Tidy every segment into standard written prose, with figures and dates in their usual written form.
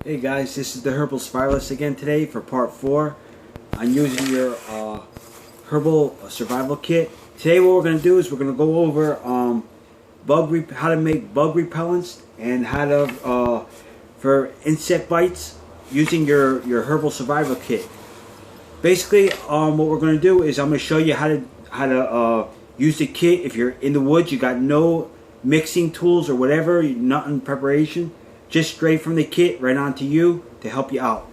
Hey guys, this is the Herbal Survival Kit again today for part 4. I'm using your Herbal Survival Kit. Today what we're going to do is we're going to go over how to make bug repellents and how to for insect bites using your Herbal Survival Kit. Basically, what we're going to do is I'm going to show you how to use the kit. If you're in the woods, you got no mixing tools or whatever, nothing preparation. Just straight from the kit right onto you to help you out.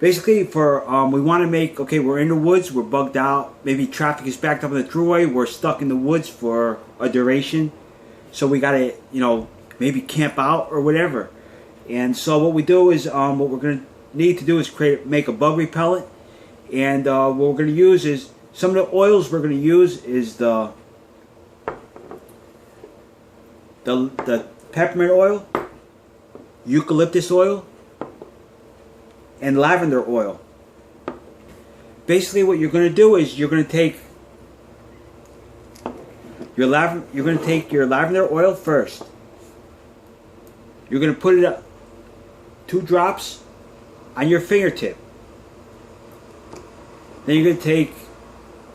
Basically, for we want to make, okay, we're in the woods, we're bugged out, maybe traffic is backed up on the thruway, we're stuck in the woods for a duration, so we gotta, maybe camp out or whatever. And so what we do is, what we're gonna need to do is make a bug repellent, and what we're gonna use is some of the oils we're gonna use is the peppermint oil, eucalyptus oil, and lavender oil. Basically what you're going to do is you're going to take your lavender oil first. You're going to put it up 2 drops on your fingertip. Then you're going to take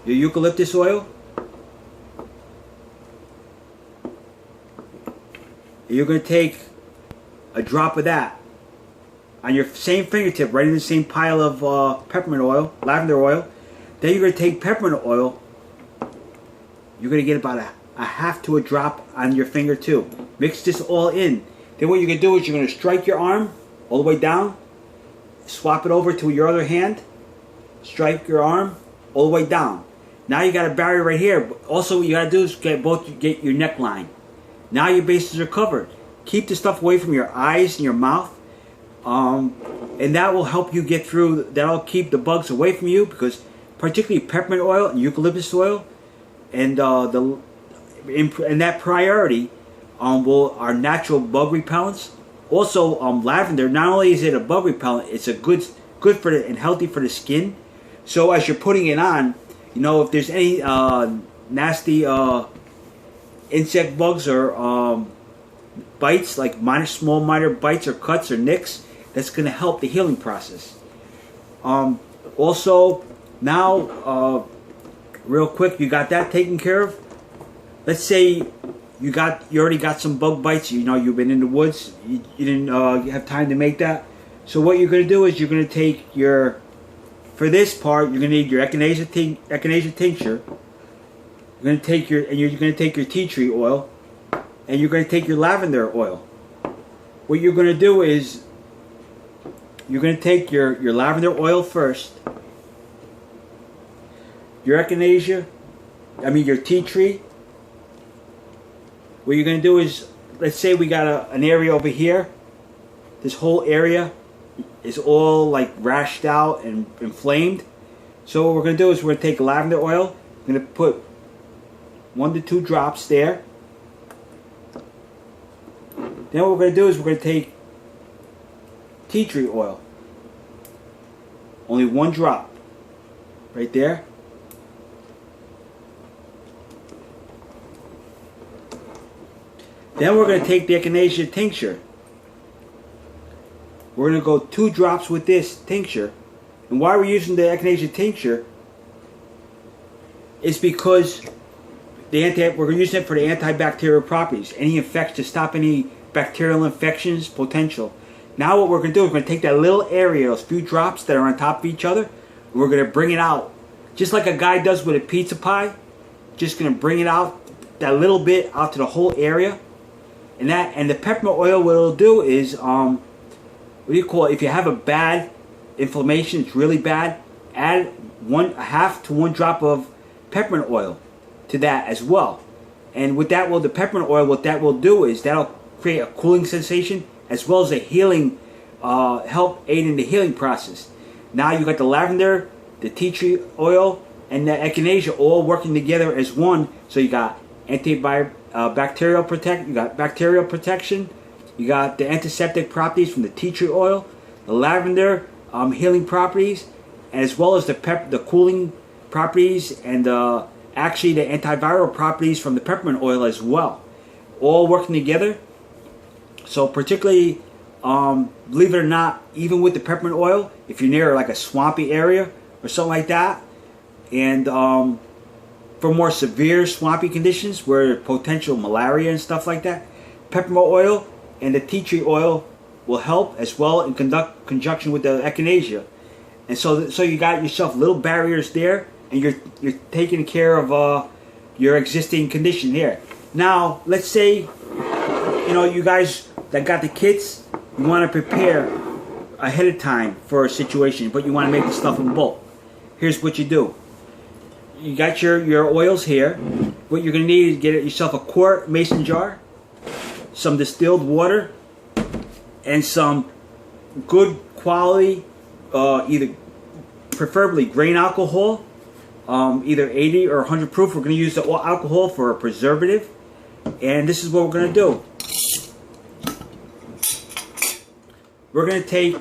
your eucalyptus oil. You're going to take a drop of that on your same fingertip, right in the same pile of peppermint oil, lavender oil. Then you're going to take peppermint oil. You're going to get about a half to a drop on your finger too. Mix this all in. Then what you're going to do is you're going to strike your arm all the way down, swap it over to your other hand, strike your arm all the way down. Now you got a barrier right here. Also what you got to do is get your neckline. Now your bases are covered. Keep the stuff away from your eyes and your mouth, and that will help you get through. That'll keep the bugs away from you, because particularly peppermint oil and eucalyptus oil, and that priority are natural bug repellents. Also, lavender. Not only is it a bug repellent, it's a good for and healthy for the skin. So as you're putting it on, if there's any nasty insect bugs or bites, like small minor bites or cuts or nicks, that's going to help the healing process. Also, now, real quick, you got that taken care of. Let's say you already got some bug bites. You've been in the woods. You didn't have time to make that. So what you're going to do is you're going to take for this part, you're going to need your echinacea tincture. You're going to take your tea tree oil. And you're going to take your lavender oil. What you're going to do is you're going to take your lavender oil first, your your tea tree. What you're going to do is, let's say we got an area over here. This whole area is all like rashed out and inflamed. So what we're going to do is we're going to take lavender oil. We're going to put 1 to 2 drops there. Then what we're going to do is we're going to take tea tree oil. Only 1 drop. Right there. Then we're going to take the echinacea tincture. We're going to go 2 drops with this tincture. And why we're using the echinacea tincture is because we're using it for the antibacterial properties. To stop any bacterial infections potential. Now what we're going to do is we're going to take that little area, those few drops that are on top of each other, and we're going to bring it out. Just like a guy does with a pizza pie. Just going to bring it out, that little bit out to the whole area. And the peppermint oil, what it'll do is, if you have a bad inflammation, it's really bad, add a half to 1 drop of peppermint oil to that as well. And with that, the peppermint oil, what that will do is that'll create a cooling sensation as well as a healing, help aid in the healing process. Now you got the lavender, the tea tree oil, and the echinacea all working together as one. So you got bacterial protection, you got the antiseptic properties from the tea tree oil, the lavender healing properties, and as well as the cooling properties, and actually the antiviral properties from the peppermint oil as well, all working together. So particularly Believe it or not, even with the peppermint oil, if you're near like a swampy area or something like that, and for more severe swampy conditions where potential malaria and stuff like that, peppermint oil and the tea tree oil will help as well in conjunction with the echinacea. And so you got yourself little barriers there, and you're taking care of your existing condition here. Now, let's say you guys that got the kits, you want to prepare ahead of time for a situation, but you want to make the stuff in bulk. Here's what you do. You got your oils here. What you're going to need is get yourself a quart mason jar, some distilled water, and some good quality, either preferably grain alcohol, either 80 or 100 proof. We're going to use the alcohol for a preservative, and this is what we're going to do. We're going to take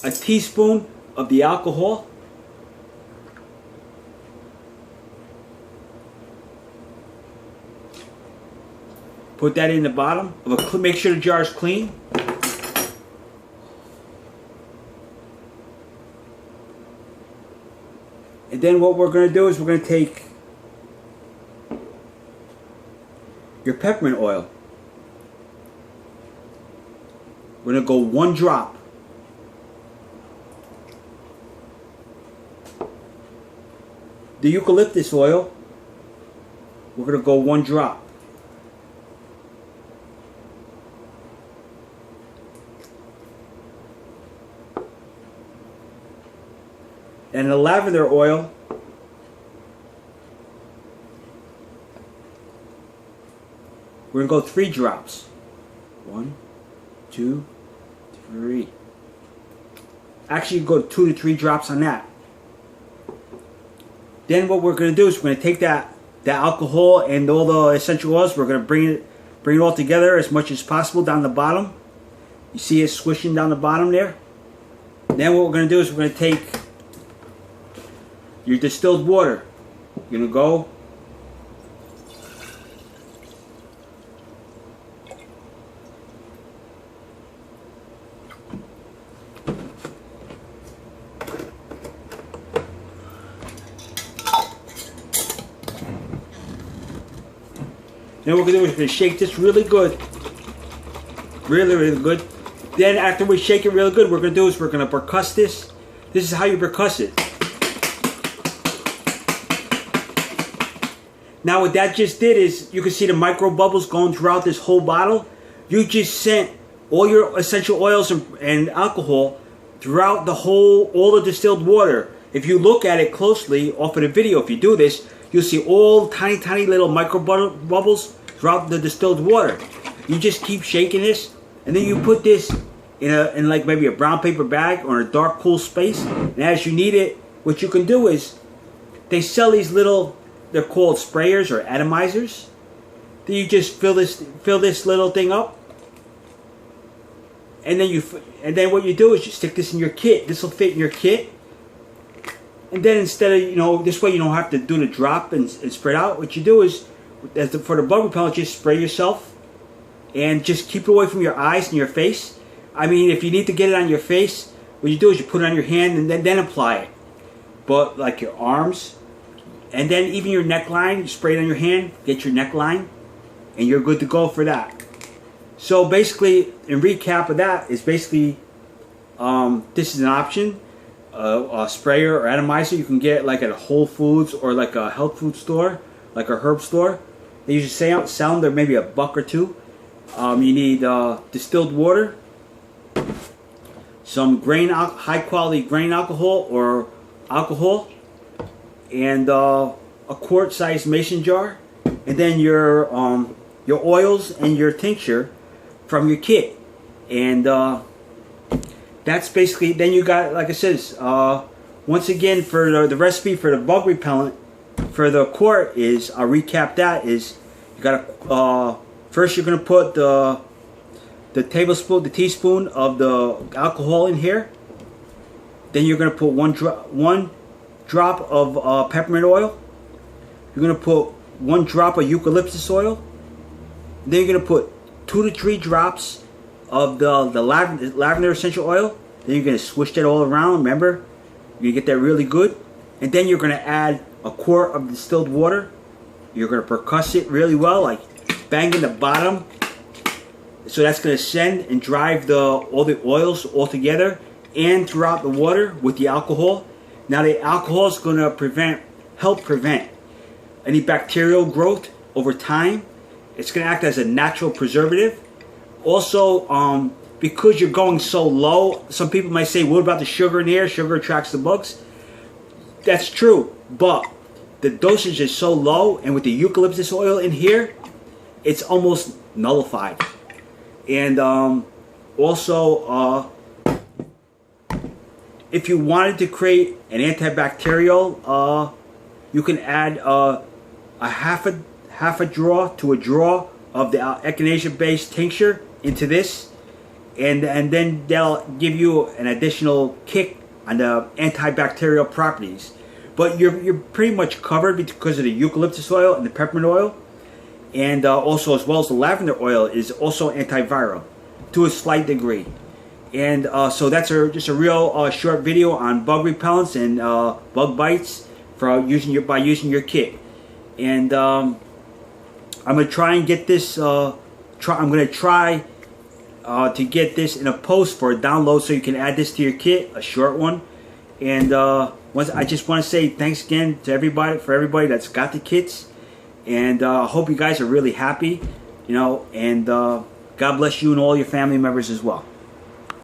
a teaspoon of the alcohol, put that in the bottom of make sure the jar is clean. And then what we're going to do is we're going to take your peppermint oil. We're going to go 1 drop. The eucalyptus oil, we're going to go 1 drop. And the lavender oil, we're going to go 3 drops. 1, 2, 3. Actually, go 2 to 3 drops on that. Then what we're going to do is we're going to take that alcohol and all the essential oils. We're going to bring it all together as much as possible down the bottom. You see it swishing down the bottom there. Then what we're going to do is we're going to take your distilled water. You're going to go Then what we're going to do is we're going to shake this really good. Really, really good. Then after we shake it really good, what we're going to do is we're going to percuss this. This is how you percuss it. Now what that just did is, you can see the micro bubbles going throughout this whole bottle. You just sent all your essential oils and alcohol throughout all the distilled water. If you look at it closely off of the video, if you do this, you'll see all tiny little micro bubbles throughout the distilled water. You just keep shaking this, and then you put this in like maybe a brown paper bag or in a dark, cool space. And as you need it, what you can do is, they sell these little, they're called sprayers or atomizers. Then you just fill this little thing up, and then what you do is you stick this in your kit. This will fit in your kit. And then instead of, this way you don't have to do the drop and spread out. What you do is, for the bug repellent, just spray yourself. And just keep it away from your eyes and your face. I mean, if you need to get it on your face, what you do is you put it on your hand and then apply it. But like your arms, and then even your neckline, you spray it on your hand, get your neckline, and you're good to go for that. So basically, in recap of that, is basically, this is an option. A sprayer or atomizer you can get like at a Whole Foods or like a health food store, like a herb store. They usually sell them maybe $1 or $2. You need distilled water, some high quality grain alcohol or alcohol, and a quart size mason jar, and then your oils and your tincture from your kit. And that's basically, then you got, like I said, once again, for the recipe for the bug repellent for the quart is, I'll recap that, is you gotta, first you're gonna put the teaspoon of the alcohol in here. Then you're gonna put one drop of peppermint oil. You're gonna put 1 drop of eucalyptus oil. Then you're gonna put 2 to 3 drops of the lavender essential oil. Then you're going to swish that all around. Remember, you get that really good. And then you're going to add a quart of distilled water. You're going to percuss it really well, like banging the bottom. So that's going to send and drive all the oils all together and throughout the water with the alcohol. Now the alcohol is going to help prevent any bacterial growth over time. It's going to act as a natural preservative. Also, because you're going so low, some people might say, what about the sugar in here? Sugar attracts the bugs. That's true, but the dosage is so low, and with the eucalyptus oil in here, it's almost nullified. And also, if you wanted to create an antibacterial, you can add a half a draw to a draw of the echinacea-based tincture into this, and then they'll give you an additional kick on the antibacterial properties. But you're pretty much covered because of the eucalyptus oil and the peppermint oil, and also as well as the lavender oil is also antiviral to a slight degree. And so that's just a real short video on bug repellents and bug bites by using your kit. And I'm gonna try and get this. I'm gonna try to get this in a post for a download, so you can add this to your kit, a short one. And I just want to say thanks again to everybody that's got the kits, and I hope you guys are really happy, and God bless you and all your family members as well.